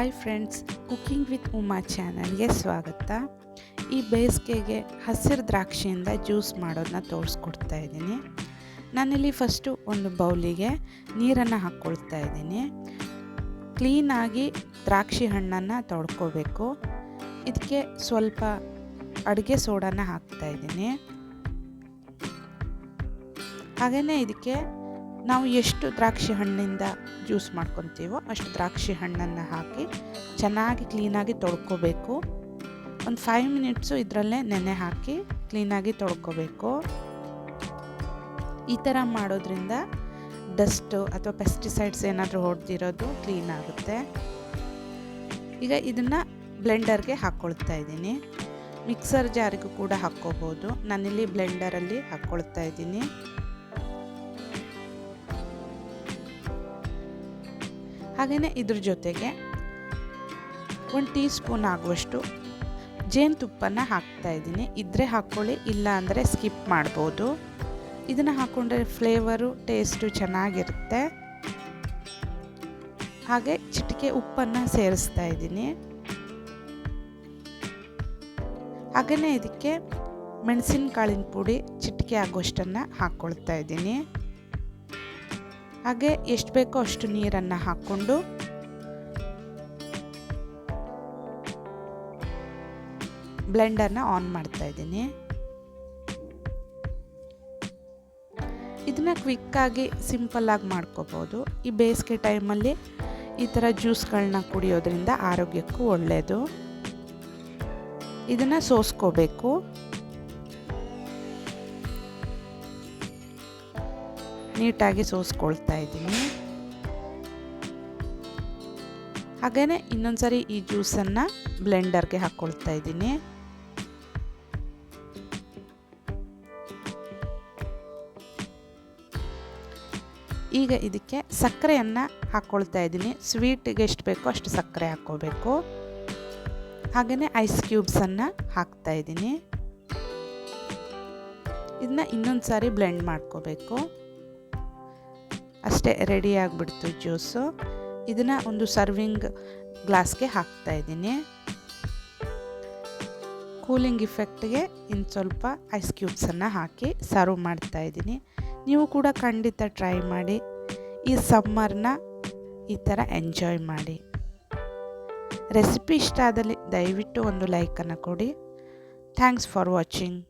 Hi friends, cooking with Uma ಚಾನಲ್ಗೆ ಸ್ವಾಗತ. ಈ ಬೇಸಿಗೆಗೆ ಹಸಿರು ದ್ರಾಕ್ಷಿಯಿಂದ ಜ್ಯೂಸ್ ಮಾಡೋದನ್ನ ತೋರಿಸ್ಕೊಡ್ತಾ ಇದ್ದೀನಿ. ನಾನಿಲ್ಲಿ ಫಸ್ಟು ಒಂದು ಬೌಲಿಗೆ ನೀರನ್ನು ಹಾಕ್ಕೊಳ್ತಾ ಇದ್ದೀನಿ. ಕ್ಲೀನಾಗಿ ದ್ರಾಕ್ಷಿ ಹಣ್ಣನ್ನು ತೊಳ್ಕೊಬೇಕು. ಇದಕ್ಕೆ ಸ್ವಲ್ಪ ಅಡುಗೆ ಸೋಡಾನ ಹಾಕ್ತಾ ಇದ್ದೀನಿ. ಹಾಗೆಯೇ ಇದಕ್ಕೆ ನಾವು ಎಷ್ಟು ದ್ರಾಕ್ಷಿ ಹಣ್ಣಿಂದ ಜ್ಯೂಸ್ ಮಾಡ್ಕೊತೀವೋ ಅಷ್ಟು ದ್ರಾಕ್ಷಿ ಹಣ್ಣನ್ನು ಹಾಕಿ ಚೆನ್ನಾಗಿ ಕ್ಲೀನಾಗಿ ತೊಳ್ಕೊಬೇಕು. ಒಂದು 5 ಮಿನಿಟ್ಸು ಇದರಲ್ಲೇ ನೆನೆ ಹಾಕಿ ಕ್ಲೀನಾಗಿ ತೊಳ್ಕೊಬೇಕು. ಈ ಥರ ಮಾಡೋದ್ರಿಂದ ಡಸ್ಟು ಅಥವಾ ಪೆಸ್ಟಿಸೈಡ್ಸ್ ಏನಾದರೂ ಹೊಡೆದಿರೋದು ಕ್ಲೀನ್ ಆಗುತ್ತೆ. ಈಗ ಇದನ್ನು ಬ್ಲೆಂಡರ್ಗೆ ಹಾಕ್ಕೊಳ್ತಾ ಇದ್ದೀನಿ. ಮಿಕ್ಸರ್ ಜಾರಿಗೂ ಕೂಡ ಹಾಕ್ಕೋಬೋದು. ನಾನಿಲ್ಲಿ ಬ್ಲೆಂಡರಲ್ಲಿ ಹಾಕ್ಕೊಳ್ತಾ ಇದ್ದೀನಿ. ಹಾಗೆಯೇ ಇದ್ರ ಜೊತೆಗೆ 1 ಟೀ ಸ್ಪೂನ್ ಆಗುವಷ್ಟು ಜೇನುತುಪ್ಪನ ಹಾಕ್ತಾ ಇದ್ದೀನಿ. ಇದ್ದರೆ ಹಾಕ್ಕೊಳ್ಳಿ, ಇಲ್ಲ ಅಂದರೆ ಸ್ಕಿಪ್ ಮಾಡ್ಬೋದು. ಇದನ್ನು ಹಾಕ್ಕೊಂಡ್ರೆ ಫ್ಲೇವರು ಟೇಸ್ಟು ಚೆನ್ನಾಗಿರುತ್ತೆ. ಹಾಗೆ ಚಿಟಿಕೆ ಉಪ್ಪನ್ನು ಸೇರಿಸ್ತಾ ಇದ್ದೀನಿ. ಹಾಗೆಯೇ ಇದಕ್ಕೆ ಮೆಣಸಿನಕಾಳಿನ ಪುಡಿ ಚಿಟಿಕೆ ಆಗುವಷ್ಟನ್ನು ಹಾಕ್ಕೊಳ್ತಾ ಇದ್ದೀನಿ. ಹಾಗೆ ಎಷ್ಟು ಬೇಕೋ ಅಷ್ಟು ನೀರನ್ನು ಹಾಕ್ಕೊಂಡು ಬ್ಲೆಂಡರ್ನ ಆನ್ ಮಾಡ್ತಾ ಇದ್ದೀನಿ. ಇದನ್ನು ಕ್ವಿಕ್ಕಾಗಿ ಸಿಂಪಲ್ಲಾಗಿ ಮಾಡ್ಕೋಬೋದು. ಈ ಬೇಸಿಗೆ ಟೈಮಲ್ಲಿ ಈ ಥರ ಜ್ಯೂಸ್ಗಳನ್ನ ಕುಡಿಯೋದ್ರಿಂದ ಆರೋಗ್ಯಕ್ಕೂ ಒಳ್ಳೆಯದು. ಇದನ್ನು ಸೋಸ್ಕೋಬೇಕು. ನೀಟಾಗಿ ಸೋಸ್ಕೊಳ್ತಾ ಇದ್ದೀನಿ. ಹಾಗೆಯೇ ಇನ್ನೊಂದ್ಸರಿ ಈ ಜ್ಯೂಸನ್ನು ಬ್ಲೆಂಡರ್ಗೆ ಹಾಕ್ಕೊಳ್ತಾ ಇದ್ದೀನಿ. ಈಗ ಇದಕ್ಕೆ ಸಕ್ಕರೆಯನ್ನು ಹಾಕ್ಕೊಳ್ತಾ ಇದ್ದೀನಿ. ಸ್ವೀಟಿಗೆ ಎಷ್ಟು ಬೇಕೋ ಅಷ್ಟು ಸಕ್ಕರೆ ಹಾಕ್ಕೋಬೇಕು. ಹಾಗೆಯೇ ಐಸ್ ಕ್ಯೂಬ್ಸನ್ನು ಹಾಕ್ತಾ ಇದ್ದೀನಿ. ಇದನ್ನ ಇನ್ನೊಂದು ಸಾರಿ ಬ್ಲೆಂಡ್ ಮಾಡ್ಕೋಬೇಕು. ಅಷ್ಟೇ, ರೆಡಿ ಆಗಿಬಿಡ್ತು ಜ್ಯೂಸು. ಇದನ್ನು ಒಂದು ಸರ್ವಿಂಗ್ ಗ್ಲಾಸ್ಗೆ ಹಾಕ್ತಾ ಇದ್ದೀನಿ. ಕೂಲಿಂಗ್ ಇಫೆಕ್ಟ್ಗೆ ಇನ್ನು ಸ್ವಲ್ಪ ಐಸ್ ಕ್ಯೂಬ್ಸನ್ನು ಹಾಕಿ ಸರ್ವ್ ಮಾಡ್ತಾ ಇದ್ದೀನಿ. ನೀವು ಕೂಡ ಖಂಡಿತ ಟ್ರೈ ಮಾಡಿ. ಈ ಸಮ್ಮರ್ನ ಈ ಥರ ಎಂಜಾಯ್ ಮಾಡಿ. ರೆಸಿಪಿ ಇಷ್ಟ ಆದಲ್ಲಿ ದಯವಿಟ್ಟು ಒಂದು ಲೈಕನ್ನು ಕೊಡಿ. Thanks for watching.